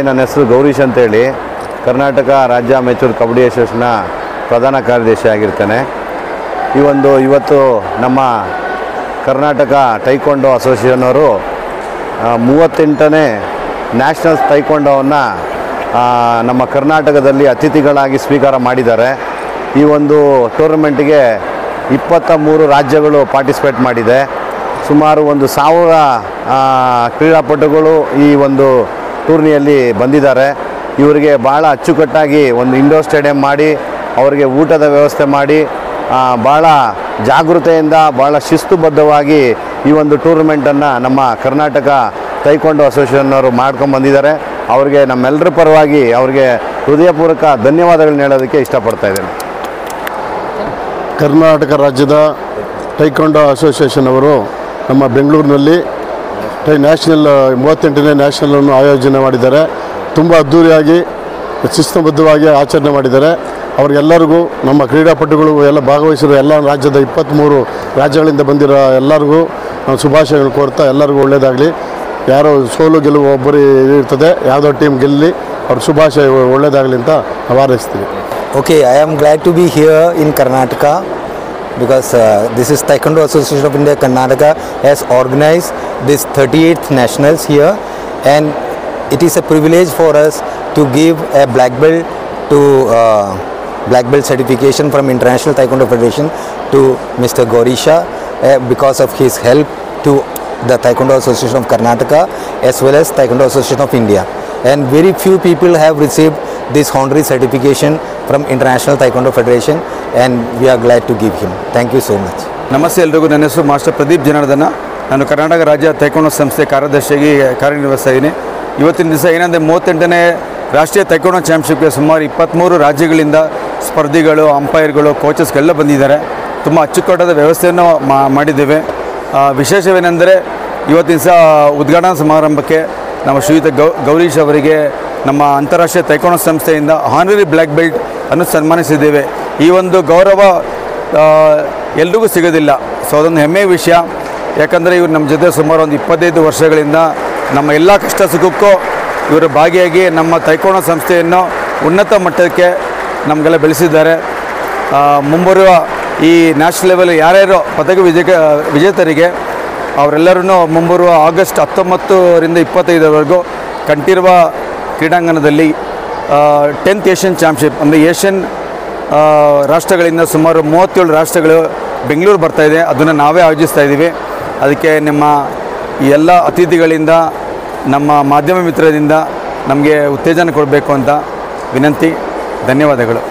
ನನ್ನ ಹೆಸರು ಗೌರೀಶ್ ಅಂತೇಳಿ ಕರ್ನಾಟಕ ರಾಜ್ಯ ಅಮೆಚೂರ್ ಕಬಡ್ಡಿ ಅಸೋಸಿಯೇಷನ್ನ ಪ್ರಧಾನ ಕಾರ್ಯದರ್ಶಿ ಆಗಿರ್ತೇನೆ. ಇವತ್ತು ನಮ್ಮ ಕರ್ನಾಟಕ ಟೈಕ್ವಾಂಡೋ ಅಸೋಸಿಯೇಷನ್ ಅವರು 38ನೇ ನ್ಯಾಷನಲ್ಸ್ ಟೈಕ್ವಾಂಡೋವನ್ನು ನಮ್ಮ ಕರ್ನಾಟಕದಲ್ಲಿ ಅತಿಥಿಗಳಾಗಿ ಸ್ವೀಕಾರ ಮಾಡಿದ್ದಾರೆ. ಈ ಒಂದು ಟೂರ್ನಮೆಂಟಿಗೆ 23 ರಾಜ್ಯಗಳು ಪಾರ್ಟಿಸಿಪೇಟ್ ಮಾಡಿದೆ. ಸುಮಾರು 1000 ಕ್ರೀಡಾಪಟುಗಳು ಈ ಒಂದು ಟೂರ್ನಿಯಲ್ಲಿ ಬಂದಿದ್ದಾರೆ. ಇವರಿಗೆ ಭಾಳ ಅಚ್ಚುಕಟ್ಟಾಗಿ ಒಂದು ಇಂಡೋರ್ ಸ್ಟೇಡಿಯಂ ಮಾಡಿ ಅವರಿಗೆ ಊಟದ ವ್ಯವಸ್ಥೆ ಮಾಡಿ ಭಾಳ ಜಾಗೃತೆಯಿಂದ ಭಾಳ ಶಿಸ್ತುಬದ್ಧವಾಗಿ ಈ ಒಂದು ಟೂರ್ನಮೆಂಟನ್ನು ನಮ್ಮ ಕರ್ನಾಟಕ ಟೈಕ್ವಾಂಡೋ ಅಸೋಸಿಯೇಷನ್ನವರು ಮಾಡ್ಕೊಂಡು ಬಂದಿದ್ದಾರೆ. ಅವರಿಗೆ ನಮ್ಮೆಲ್ಲರ ಪರವಾಗಿ ಅವರಿಗೆ ಹೃದಯಪೂರ್ವಕ ಧನ್ಯವಾದಗಳನ್ನ ಹೇಳೋದಕ್ಕೆ ಇಷ್ಟಪಡ್ತಾಯಿದ್ದೇನೆ. ಕರ್ನಾಟಕ ರಾಜ್ಯದ ಟೈಕ್ವಾಂಡೋ ಅಸೋಸಿಯೇಷನ್ ಅವರು ನಮ್ಮ ಬೆಂಗಳೂರಿನಲ್ಲಿ ನ್ಯಾಷನಲ್ 38ನೇ ನ್ಯಾಷನಲನ್ನು ಆಯೋಜನೆ ಮಾಡಿದ್ದಾರೆ. ತುಂಬ ಅದ್ಧೂರಿಯಾಗಿ ಶಿಸ್ತುಬದ್ಧವಾಗಿ ಆಚರಣೆ ಮಾಡಿದ್ದಾರೆ. ಅವ್ರಿಗೆಲ್ಲರಿಗೂ ನಮ್ಮ ಕ್ರೀಡಾಪಟುಗಳು ಎಲ್ಲ ಭಾಗವಹಿಸಿರೋ ಎಲ್ಲ ರಾಜ್ಯದ 23 ರಾಜ್ಯಗಳಿಂದ ಬಂದಿರೋ ಎಲ್ಲರಿಗೂ ನಾವು ಶುಭಾಶಯಗಳು ಕೋರ್ತಾ ಎಲ್ಲರಿಗೂ ಒಳ್ಳೆಯದಾಗಲಿ. ಯಾರೋ ಸೋಲು ಗೆಲುವು ಒಬ್ಬರು ಇರ್ತದೆ, ಯಾವುದೋ ಟೀಮ್ ಗೆಲ್ಲಿ ಅವ್ರ ಶುಭಾಶಯ ಒಳ್ಳೆಯದಾಗಲಿ ಅಂತ ನಾವು ಹಾರೈಸ್ತೀವಿ. Okay, I am glad to be here in Karnataka because this is Taekwondo Association of India Karnataka has organized this 38th nationals here, and it is a privilege for us to give a black belt certification from International Taekwondo Federation to Mr. Gorisha because of his help to the Taekwondo Association of Karnataka as well as Taekwondo Association of India, and very few people have received this honorary certification from International Taekwondo Federation, and we are glad to give him. Thank you so much. ನಮಸ್ತೆ ಎಲ್ರಿಗೂ. ನನ್ನ ಹೆಸರು master Pradeep Janardhana. ನಾನು ಕರ್ನಾಟಕ ರಾಜ್ಯ taekwondo ಸಂಸ್ಥೆ ಕಾರ್ಯದರ್ಶಿಯಾಗಿ ಕಾರ್ಯನಿರ್ವಹಿಸ್ತಾ ಇದ್ದೀನಿ. ಇವತ್ತಿನ ದಿವಸ ಏನಂದರೆ 38ನೇ ರಾಷ್ಟ್ರೀಯ ಟೈಕ್ವಾಂಡೋ ಚಾಂಪಿಯನ್ಶಿಪ್ಗೆ ಸುಮಾರು 23 ರಾಜ್ಯಗಳಿಂದ ಸ್ಪರ್ಧಿಗಳು, ಅಂಪೈರ್ಗಳು, ಕೋಚಸ್ಗೆಲ್ಲ ಬಂದಿದ್ದಾರೆ. ತುಂಬ ಅಚ್ಚುಕಟ್ಟಾದ ವ್ಯವಸ್ಥೆಯನ್ನು ಮಾಡಿದ್ದೇವೆ. ವಿಶೇಷವೇನೆಂದರೆ ಇವತ್ತಿನ ದಿವಸ ಉದ್ಘಾಟನಾ ಸಮಾರಂಭಕ್ಕೆ ನಮ್ಮ ಶ್ರೀಯುತ ಗೌರೀಶ್ ಅವರಿಗೆ ನಮ್ಮ ಅಂತಾರಾಷ್ಟ್ರೀಯ ಟೈಕ್ವಾಂಡೋ ಸಂಸ್ಥೆಯಿಂದ ಹಾನರರಿ ಬ್ಲ್ಯಾಕ್ ಬೆಲ್ಟ್ ಅನ್ನು ಸನ್ಮಾನಿಸಿದ್ದೇವೆ. ಈ ಒಂದು ಗೌರವ ಎಲ್ರಿಗೂ ಸಿಗೋದಿಲ್ಲ. ಸೊ ಅದೊಂದು ಹೆಮ್ಮೆಯ ವಿಷಯ. ಯಾಕಂದರೆ ಇವರು ನಮ್ಮ ಜೊತೆ ಸುಮಾರು ಒಂದು 25 ವರ್ಷಗಳಿಂದ ನಮ್ಮ ಎಲ್ಲ ಕಷ್ಟ ಸುಖಕ್ಕೂ ಇವರು ಭಾಗಿಯಾಗಿ ನಮ್ಮ ಟೈಕ್ವಾಂಡೋ ಸಂಸ್ಥೆಯನ್ನು ಉನ್ನತ ಮಟ್ಟಕ್ಕೆ ನಮಗೆಲ್ಲ ಬೆಳೆಸಿದ್ದಾರೆ. ಮುಂಬರುವ ಈ ನ್ಯಾಷನಲ್ ಲೆವೆಲ್ ಯಾರ್ಯಾರು ಪದಕ ವಿಜೇತರಿಗೆ ಅವರೆಲ್ಲರೂ ಮುಂಬರುವ ಆಗಸ್ಟ್ 19ರಿಂದ 25ರವರೆಗೂ ಕಂಠೀರವ ಕ್ರೀಡಾಂಗಣದಲ್ಲಿ 10th ಏಷ್ಯನ್ ಚಾಂಪಿಯನ್ಶಿಪ್ ಅಂದರೆ ಏಷ್ಯನ್ ರಾಷ್ಟ್ರಗಳಿಂದ ಸುಮಾರು 37 ರಾಷ್ಟ್ರಗಳು ಬೆಂಗಳೂರು ಬರ್ತಾಯಿದೆ. ಅದನ್ನು ನಾವೇ ಆಯೋಜಿಸ್ತಾ ಇದ್ದೀವಿ. ಅದಕ್ಕೆ ನಿಮ್ಮ ಈ ಎಲ್ಲ ಅತಿಥಿಗಳಿಂದ, ನಮ್ಮ ಮಾಧ್ಯಮ ಮಿತ್ರರಿಂದ ನಮಗೆ ಉತ್ತೇಜನ ಕೊಡಬೇಕು ಅಂತ ವಿನಂತಿ. ಧನ್ಯವಾದಗಳು.